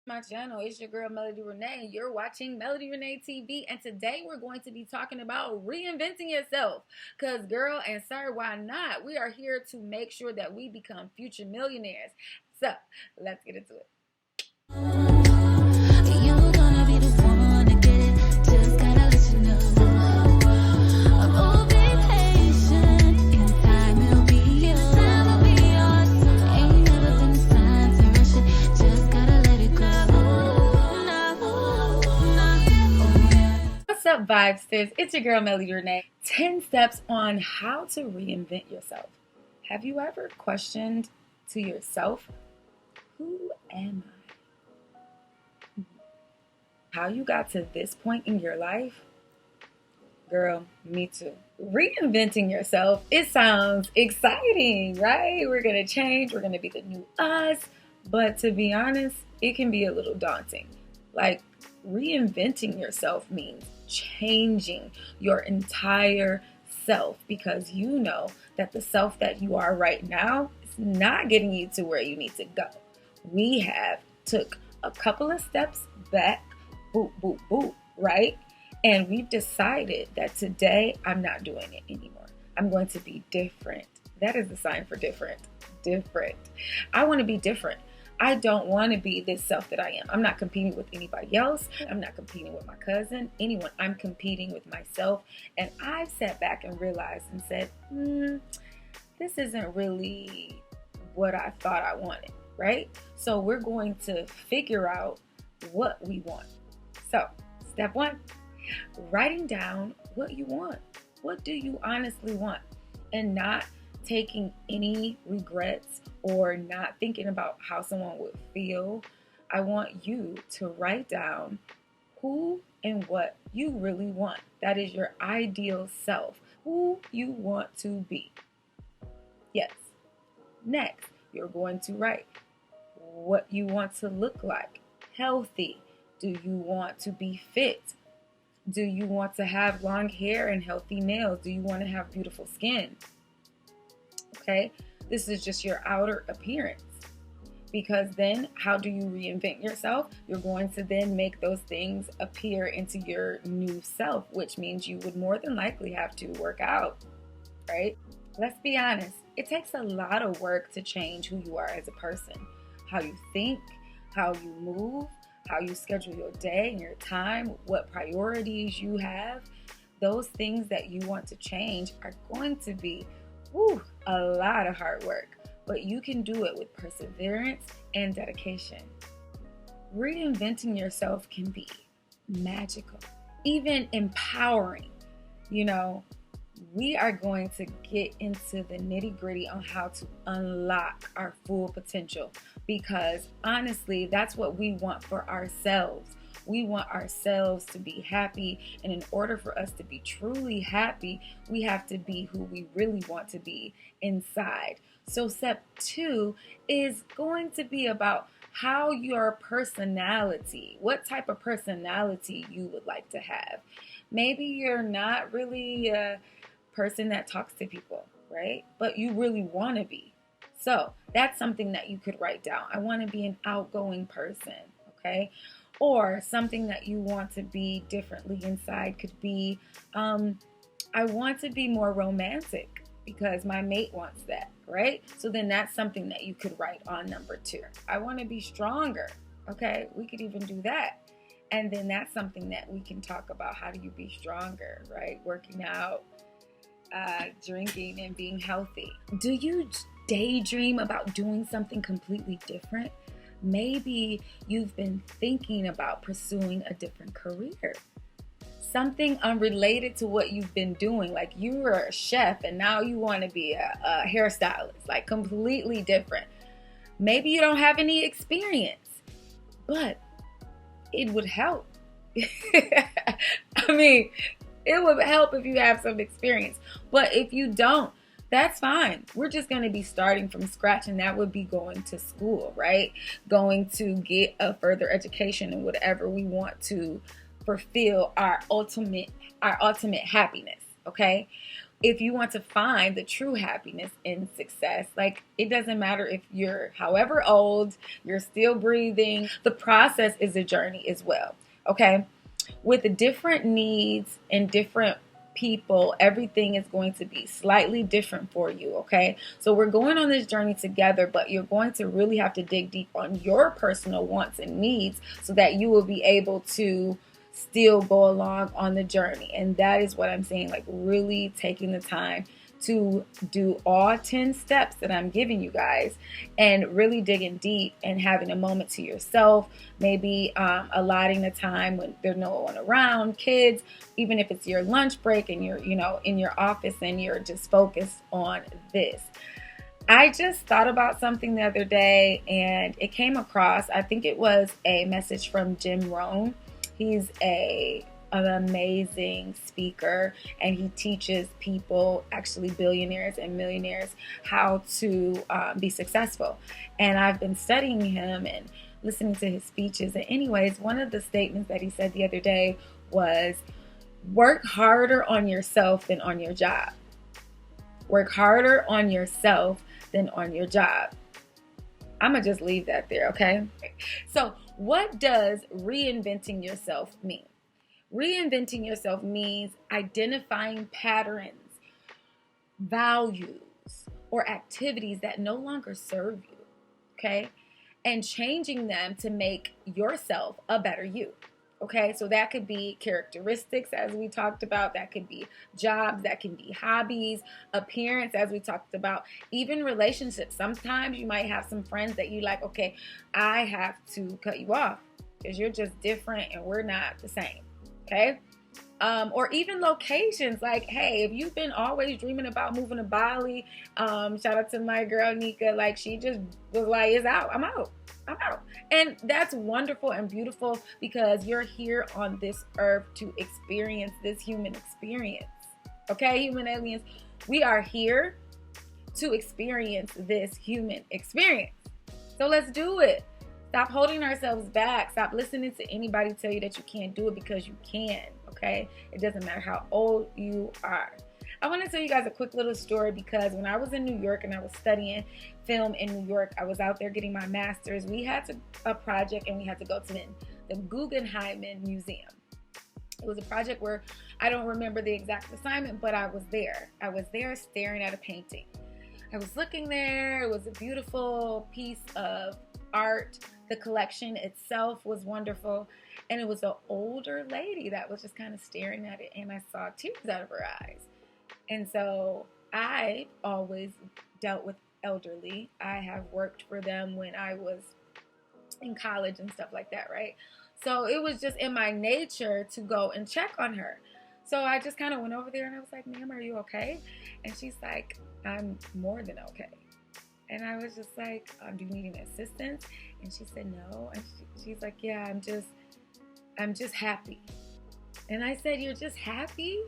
My channel. It's your girl Melody Renee. You're watching Melody Renee TV, and today we're going to be talking about reinventing yourself. Because, girl and sir, why not? We are here to make sure that we become future millionaires. So let's get into it. What's up, Vibesters? It's your girl Melody Renee. 10 steps on how to reinvent yourself. Have you ever questioned to yourself, who am I? How you got to this point in your life? Girl, me too. Reinventing yourself, it sounds exciting, right? We're going to change. We're going to be the new us. But to be honest, it can be a little daunting. Like, reinventing yourself means changing your entire self, because you know that the self that you are right now is not getting you to where you need to go. We have took a couple of steps back, boop, boop, boop, right? And we've decided that today I'm not doing it anymore. I'm going to be different. That is the sign for different. Different. I want to be different. I don't want to be this self that I am. I'm not competing with anybody else. I'm not competing with my cousin, anyone. I'm competing with myself. And I've sat back and realized and said, this isn't really what I thought I wanted, right? So we're going to figure out what we want. So step one, writing down what you want. What do you honestly want? And not taking any regrets or not thinking about how someone would feel. I want you to write down who and what you really want. That is your ideal self, who you want to be. Yes. Next, you're going to write what you want to look like. Healthy. Do you want to be fit? Do you want to have long hair and healthy nails? Do you want to have beautiful skin? Okay, this is just your outer appearance, because then how do you reinvent yourself? You're going to then make those things appear into your new self, which means you would more than likely have to work out, right? Let's be honest. It takes a lot of work to change who you are as a person, how you think, how you move, how you schedule your day and your time, what priorities you have. Those things that you want to change are going to be a lot of hard work, but you can do it with perseverance and dedication. Reinventing yourself can be magical, even empowering. You know, we are going to get into the nitty-gritty on how to unlock our full potential, because honestly, that's what we want for ourselves. We want ourselves to be happy, and in order for us to be truly happy, we have to be who we really want to be inside. So step 2 is going to be about how your personality, what type of personality you would like to have. Maybe you're not really a person that talks to people, right? But you really want to be. So that's something that you could write down. I want to be an outgoing person, okay? Or something that you want to be differently inside could be, I want to be more romantic because my mate wants that, right? So then that's something that you could write on number 2. I want to be stronger, okay? We could even do that. And then that's something that we can talk about. How do you be stronger, right? Working out, drinking, and being healthy. Do you daydream about doing something completely different? Maybe you've been thinking about pursuing a different career, something unrelated to what you've been doing. Like you were a chef and now you want to be a hairstylist, like completely different. Maybe you don't have any experience, but it would help. I mean, it would help if you have some experience, but if you don't, that's fine. We're just going to be starting from scratch, and that would be going to school, right? Going to get a further education in whatever we want to fulfill our ultimate happiness, okay? if you want to find the true happiness in success, like it doesn't matter if you're however old, you're still breathing. The process is a journey as well. Okay. With the different needs and different people, everything is going to be slightly different for you. Okay. So we're going on this journey together, but you're going to really have to dig deep on your personal wants and needs so that you will be able to still go along on the journey. And that is what I'm saying, like really taking the time to do all 10 steps that I'm giving you guys and really digging deep and having a moment to yourself, maybe allotting the time when there's no one around, kids, even if it's your lunch break and you're, in your office and you're just focused on this. I just thought about something the other day and it came across, I think it was a message from Jim Rohn. He's an amazing speaker, and he teaches people, actually billionaires and millionaires, how to be successful. And I've been studying him and listening to his speeches. And anyways, one of the statements that he said the other day was, work harder on yourself than on your job. Work harder on yourself than on your job. I'm going to just leave that there, okay? So what does reinventing yourself mean? Reinventing yourself means identifying patterns, values, or activities that no longer serve you, okay? And changing them to make yourself a better you, okay? So that could be characteristics, as we talked about. That could be jobs. That can be hobbies, appearance, as we talked about, even relationships. Sometimes you might have some friends that you like, okay, I have to cut you off because you're just different and we're not the same. Okay. Or even locations, like, hey, if you've been always dreaming about moving to Bali, shout out to my girl Nika, like she just was like, it's out. I'm out. And that's wonderful and beautiful because you're here on this earth to experience this human experience. Okay, human aliens, we are here to experience this human experience. So let's do it. Stop holding ourselves back. Stop listening to anybody tell you that you can't do it, because you can, okay? It doesn't matter how old you are. I want to tell you guys a quick little story because when I was in New York and I was studying film in New York, I was out there getting my master's. We had a project and we had to go to the Guggenheim Museum. It was a project where I don't remember the exact assignment, but I was there. I was there staring at a painting. I was looking there. It was a beautiful piece of art. The collection itself was wonderful. And it was an older lady that was just kind of staring at it. And I saw tears out of her eyes. And so I always dealt with elderly. I have worked for them when I was in college and stuff like that, right? So it was just in my nature to go and check on her. So I just kind of went over there and I was like, ma'am, are you okay? And she's like, I'm more than okay. And I was just like, do you need any assistance? And she said, no. And she's like, yeah, I'm just happy. And I said, you're just happy?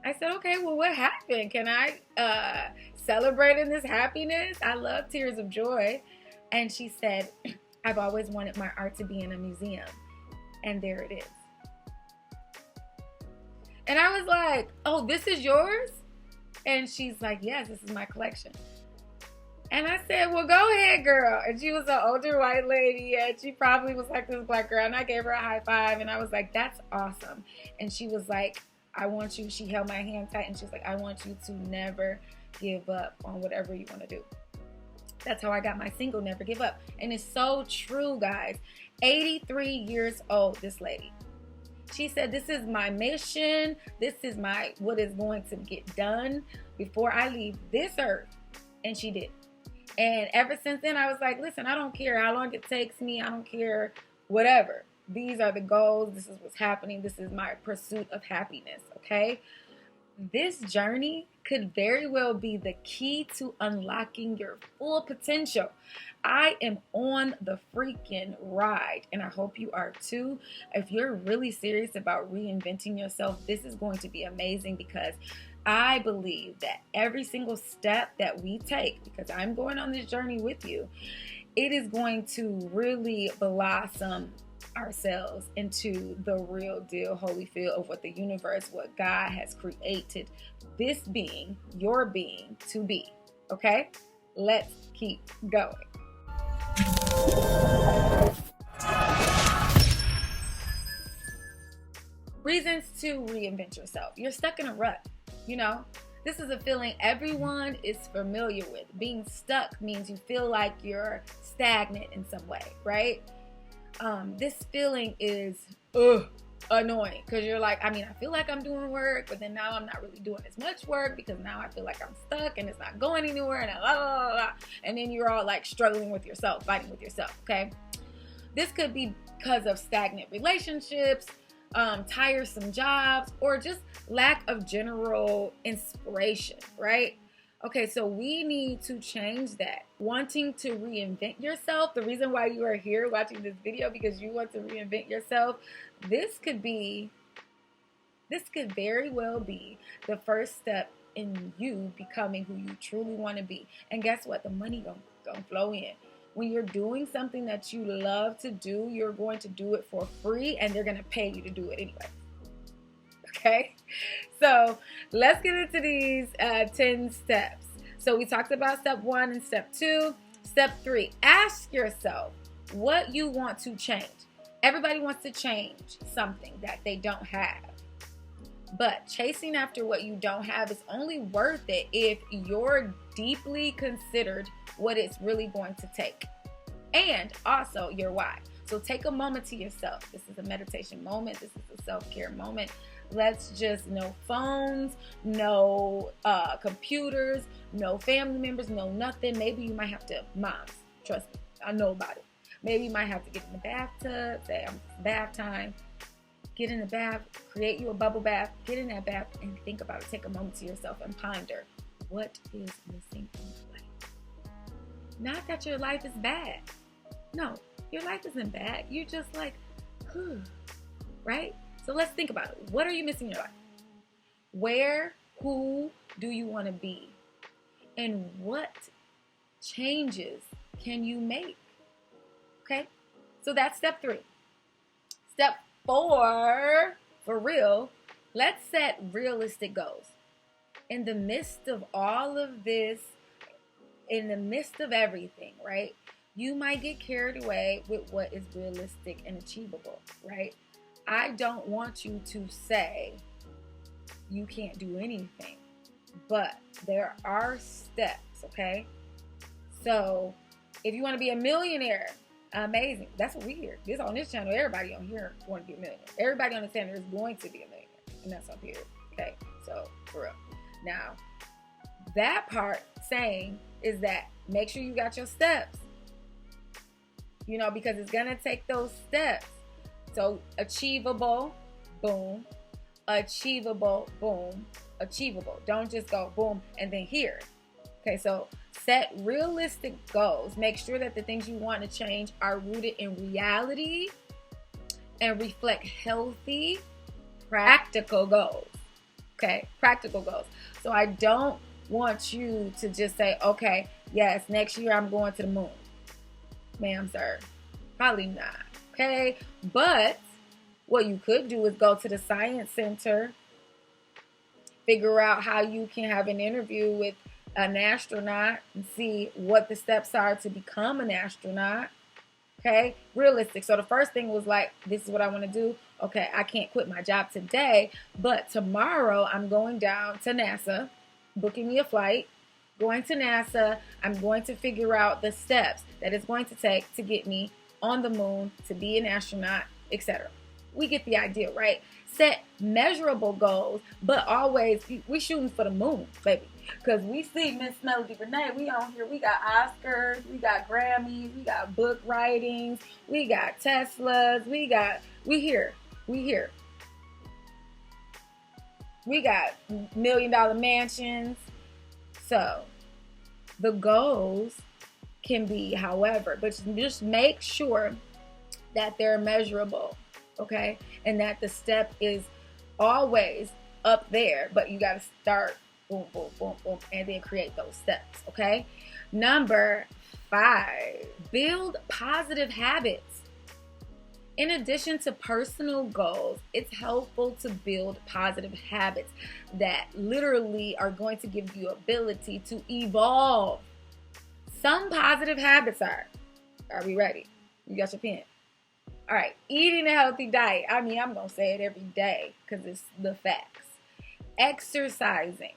I said, okay, well, what happened? Can I celebrate in this happiness? I love tears of joy. And she said, I've always wanted my art to be in a museum. And there it is. And I was like, oh, this is yours? And she's like, yes, this is my collection. And I said, well, go ahead, girl. And she was an older white lady, and she probably was like this black girl. And I gave her a high five, and I was like, that's awesome. And she was like, I want you, she held my hand tight, and she's like, I want you to never give up on whatever you want to do. That's how I got my single, Never Give Up. And it's so true, guys. 83 years old, this lady. She said, this is my mission. This is what is going to get done before I leave this earth. And she did. And ever since then, I was like, listen, I don't care how long it takes me. I don't care, whatever. These are the goals. This is what's happening. This is my pursuit of happiness, okay? This journey could very well be the key to unlocking your full potential. I am on the freaking ride, and I hope you are too. If you're really serious about reinventing yourself, this is going to be amazing because I believe that every single step that we take, because I'm going on this journey with you, it is going to really blossom ourselves into the real deal, holy feel of what the universe, what God has created this being, your being, to be. Okay? Let's keep going. Reasons to reinvent yourself. You're stuck in a rut, you know? This is a feeling everyone is familiar with. Being stuck means you feel like you're stagnant in some way, right? This feeling is annoying because you're like, I feel like I'm doing work, but then now I'm not really doing as much work because now I feel like I'm stuck and it's not going anywhere and blah, blah, blah, blah. And then you're all like struggling with yourself, fighting with yourself, okay? This could be because of stagnant relationships, tiresome jobs, or just lack of general inspiration, right? Okay, so we need to change that. Wanting to reinvent yourself, the reason why you are here watching this video, because you want to reinvent yourself, this could very well be the first step in you becoming who you truly want to be. And guess what? The money gonna flow in. When you're doing something that you love to do, you're going to do it for free and they're going to pay you to do it anyway. Okay? So let's get into these 10 steps. So we talked about step 1 and step 2. Step 3, ask yourself what you want to change. Everybody wants to change something that they don't have. But chasing after what you don't have is only worth it if you're deeply considered what it's really going to take. And also your why. So take a moment to yourself. This is a meditation moment. This is a self-care moment. Let's just, no phones, no computers, no family members, no nothing. Maybe you might have to, moms, trust me, I know about it. Maybe you might have to get in the bathtub, say bath time. Get in the bath, create you a bubble bath, get in that bath and think about it. Take a moment to yourself and ponder, what is missing in your life? Not that your life is bad. No, your life isn't bad. You're just like, right? So let's think about it. What are you missing in your life? Where, who do you want to be? And what changes can you make? Okay, so that's step 3. Step 4, for real, let's set realistic goals. In the midst of all of this, in the midst of everything, right, you might get carried away with what is realistic and achievable, right? I don't want you to say you can't do anything, but there are steps, okay? So if you want to be a millionaire, amazing. That's what we hear. This on this channel, everybody on here want to be a millionaire. Everybody on the channel is going to be a millionaire. And that's up here. Okay, so for real. Now, that part saying is that make sure you got your steps. You know, because it's going to take those steps. So achievable, boom. Achievable, boom. Achievable. Don't just go boom and then here. Okay, so set realistic goals. Make sure that the things you want to change are rooted in reality and reflect healthy, practical goals. Okay, practical goals. So I don't want you to just say, okay, yes, next year I'm going to the moon. Ma'am, sir, probably not. Okay, but what you could do is go to the science center, figure out how you can have an interview with an astronaut and see what the steps are to become an astronaut. Okay, realistic. So the first thing was like, this is what I want to do. Okay, I can't quit my job today, but tomorrow I'm going down to NASA, booking me a flight, going to NASA. I'm going to figure out the steps that it's going to take to get me on the moon, to be an astronaut, etc. We get the idea, right? Set measurable goals, but always we shooting for the moon, baby. Because we see Miss Melody Renee, we on here, we got Oscars, we got Grammys, we got book writings, we got Teslas, we here. We got $1 million mansions. So the goals can be however, but just make sure that they're measurable, okay? And that the step is always up there, but you got to start boom, boom, boom, boom, and then create those steps, okay? Number 5, build positive habits In addition to personal goals, it's helpful to build positive habits that literally are going to give you ability to evolve. Some positive habits are we ready? You got your pen? All right, eating a healthy diet. I mean, I'm going to say it every day because it's the facts. Exercising.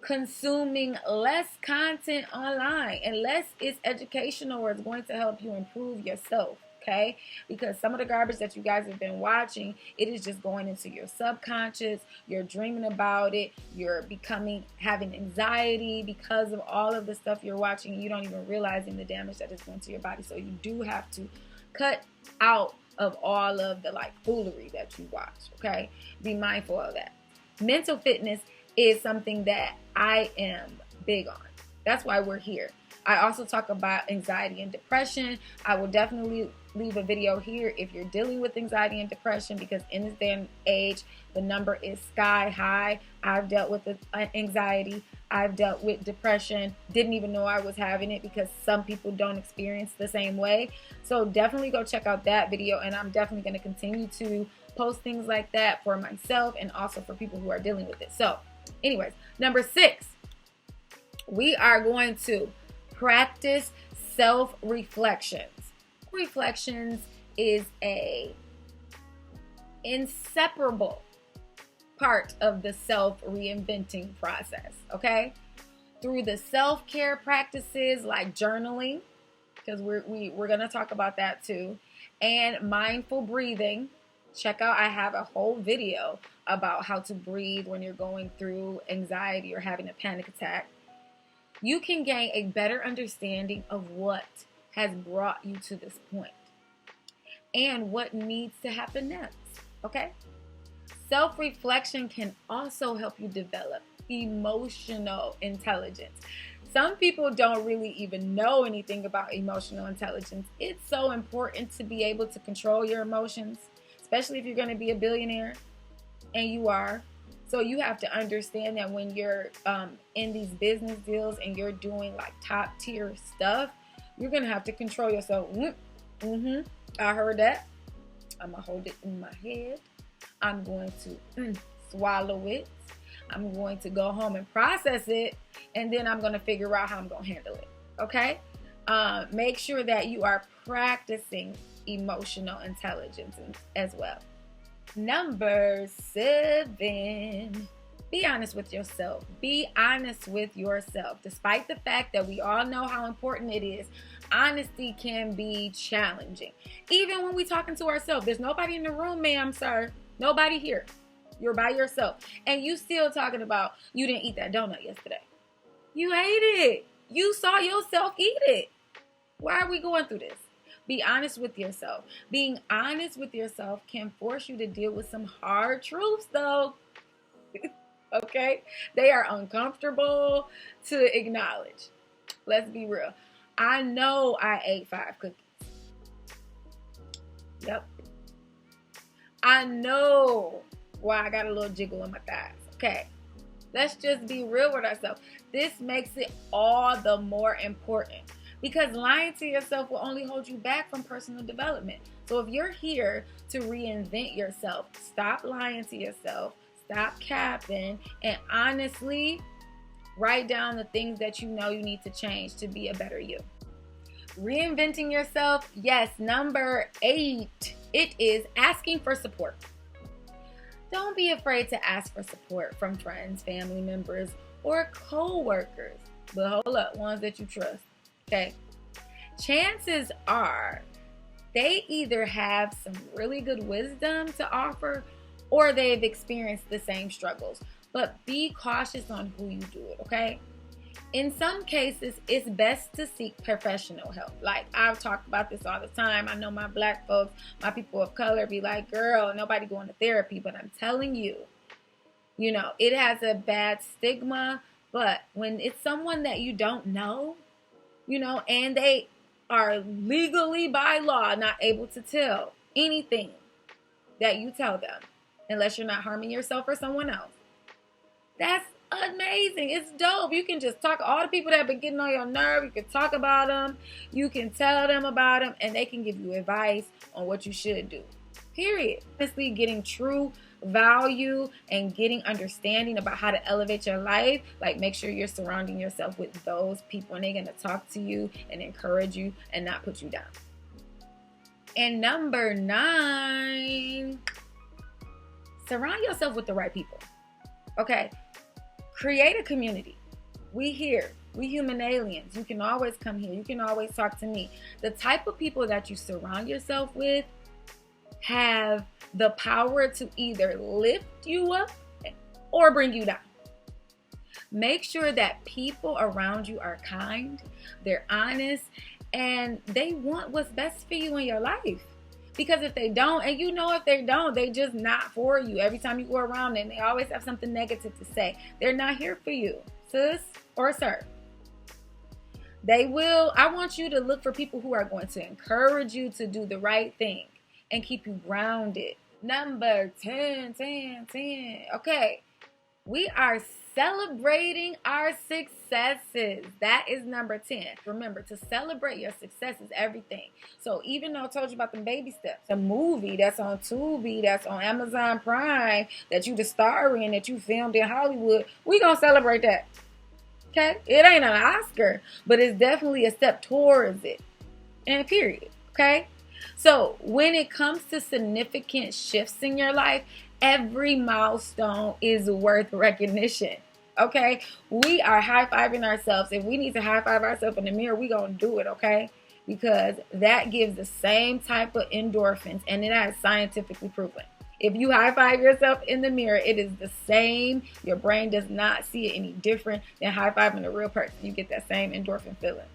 Consuming less content online, unless it's educational or it's going to help you improve yourself, okay? Because some of the garbage that you guys have been watching, it is just going into your subconscious. You're dreaming about it. You're having anxiety because of all of the stuff you're watching. You don't even realizing the damage that is doing to your body. So you do have to cut out of all of the foolery that you watch, okay? Be mindful of that. Mental fitness is something that I am big on. That's why we're here. I also talk about anxiety and depression. I will definitely leave a video here if you're dealing with anxiety and depression, because in this day and age, the number is sky high. I've dealt with anxiety. I've dealt with depression. Didn't even know I was having it because some people don't experience the same way. So definitely go check out that video, and I'm definitely going to continue to post things like that for myself and also for people who are dealing with it. So anyways, number 6, we are going to practice self-reflections. Reflections is a inseparable part of the self-reinventing process, okay? Through the self-care practices like journaling, because we're going to talk about that too, and mindful breathing. Check out, I have a whole video about how to breathe when you're going through anxiety or having a panic attack. You can gain a better understanding of what has brought you to this point and what needs to happen next, okay? Self-reflection can also help you develop emotional intelligence. Some people don't really even know anything about emotional intelligence. It's so important to be able to control your emotions, especially if you're going to be a billionaire, and you are. So you have to understand that when you're in these business deals and you're doing top tier stuff, you're going to have to control yourself. I heard that. I'm going to hold it in my head. I'm going to swallow it. I'm going to go home and process it. And then I'm going to figure out how I'm going to handle it. Okay? Make sure that you are practicing emotional intelligence as well. Number 7, be honest with yourself. Be honest with yourself. Despite the fact that we all know how important it is, honesty can be challenging. Even when we're talking to ourselves, there's nobody in the room, ma'am, sir. Nobody here. You're by yourself. And you still talking about you didn't eat that donut yesterday. You ate it. You saw yourself eat it. Why are we going through this? Be honest with yourself. Being honest with yourself can force you to deal with some hard truths, though. Okay? They are uncomfortable to acknowledge. Let's be real. I know I ate 5 cookies. Yep. I know why I got a little jiggle in my thighs. Okay. Let's just be real with ourselves. This makes it all the more important, because lying to yourself will only hold you back from personal development. So if you're here to reinvent yourself, stop lying to yourself, stop capping, and honestly write down the things that you know you need to change to be a better you. Reinventing yourself, yes. Number 8, it is asking for support. Don't be afraid to ask for support from friends, family members, or co-workers. But hold up, ones that you trust. Okay, chances are they either have some really good wisdom to offer or they've experienced the same struggles. But be cautious on who you do it, okay? In some cases, it's best to seek professional help. Like, I've talked about this all the time. I know my Black folks, my people of color be like, girl, nobody going to therapy. But I'm telling you, it has a bad stigma. But when it's someone that you don't know, and they are legally by law not able to tell anything that you tell them unless you're not harming yourself or someone else, that's amazing. It's dope. You can just talk all the people that have been getting on your nerve. You can talk about them. You can tell them about them, and they can give you advice on what you should do. Period. Honestly, getting true value and getting understanding about how to elevate your life, like make sure you're surrounding yourself with those people, and they're going to talk to you and encourage you and not put you down. And number 9, surround yourself with the right people. Okay, create a community. We here. We human aliens. You can always come here. You can always talk to me. The type of people that you surround yourself with have the power to either lift you up or bring you down. Make sure that people around you are kind, they're honest, and they want what's best for you in your life. Because if they don't, and you know if they don't, they just not for you. Every time you go around them, they always have something negative to say. They're not here for you, sis or sir. I want you to look for people who are going to encourage you to do the right thing and keep you grounded. Number 10. Okay, we are celebrating our successes. That is number 10. Remember, to celebrate your success is everything. So even though I told you about the baby steps, the movie that's on Tubi, that's on Amazon Prime, that you the star in, that you filmed in Hollywood, we gonna celebrate that. Okay? It ain't an Oscar, but it's definitely a step towards it. And period. Okay? So when it comes to significant shifts in your life, every milestone is worth recognition. Okay? We are high-fiving ourselves. If we need to high-five ourselves in the mirror, we're going to do it, okay? Because that gives the same type of endorphins, and it is scientifically proven. If you high-five yourself in the mirror, it is the same. Your brain does not see it any different than high-fiving a real person. You get that same endorphin feeling.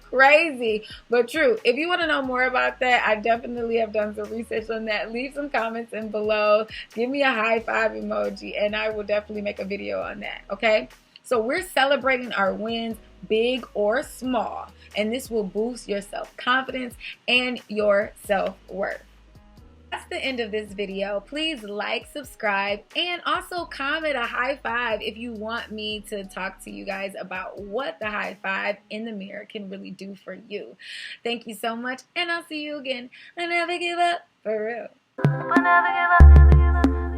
Crazy, but true. If you want to know more about that, I definitely have done some research on that. Leave some comments in below. Give me a high five emoji, and I will definitely make a video on that. Okay? So we're celebrating our wins, big or small, and this will boost your self-confidence and your self-worth. That's the end of this video. Please like, subscribe, and also comment a high five if you want me to talk to you guys about what the high five in the mirror can really do for you. Thank you so much, and I'll see you again. I never give up, for real. I never give up.